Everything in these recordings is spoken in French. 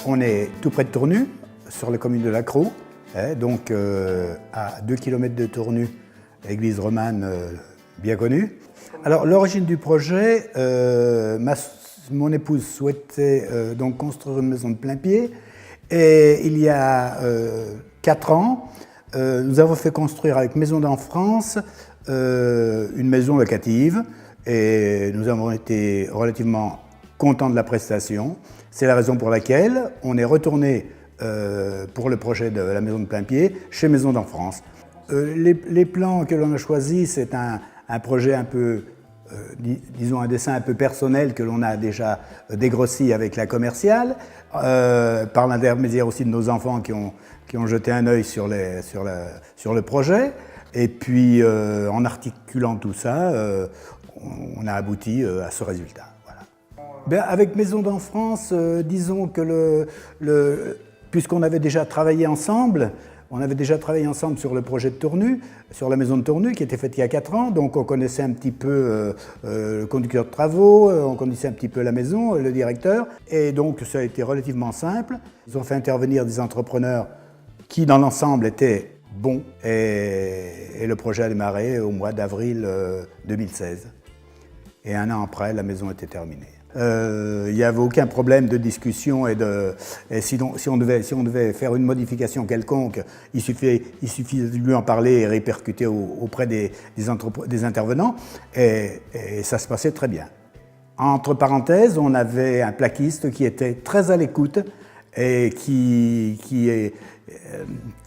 On est tout près de Tournu, sur la commune de Lacroux, donc à 2 km de Tournu, église romane bien connue. Alors l'origine du projet, mon épouse souhaitait donc construire une maison de plein pied et il y a 4 ans, nous avons fait construire avec Maisons d'en France une maison locative et nous avons été relativement contents de la prestation. C'est la raison pour laquelle on est retourné pour le projet de la maison de plein pied chez Maisons d'en France. Les plans que l'on a choisis, c'est un projet un peu, disons un dessin un peu personnel que l'on a déjà dégrossi avec la commerciale, par l'intermédiaire aussi de nos enfants qui ont jeté un œil sur le projet. Et puis en articulant tout ça, on a abouti à ce résultat. Bien, avec Maisons d'en France, disons que puisqu'on avait déjà travaillé ensemble, sur le projet de Tournu, sur la maison de Tournu qui était faite il y a 4 ans, donc on connaissait un petit peu le conducteur de travaux, on connaissait un petit peu la maison, le directeur, et donc ça a été relativement simple. Ils ont fait intervenir des entrepreneurs qui dans l'ensemble étaient bons, et le projet a démarré au mois d'avril 2016. Et 1 an après, la maison était terminée. Il n'y avait aucun problème de discussion et si on devait faire une modification quelconque, il suffisait de lui en parler et répercuter auprès des intervenants et ça se passait très bien. Entre parenthèses, on avait un plaquiste qui était très à l'écoute et qui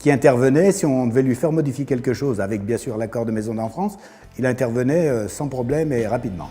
intervenait si on devait lui faire modifier quelque chose, avec bien sûr l'accord de Maisons d'en France, il intervenait sans problème et rapidement.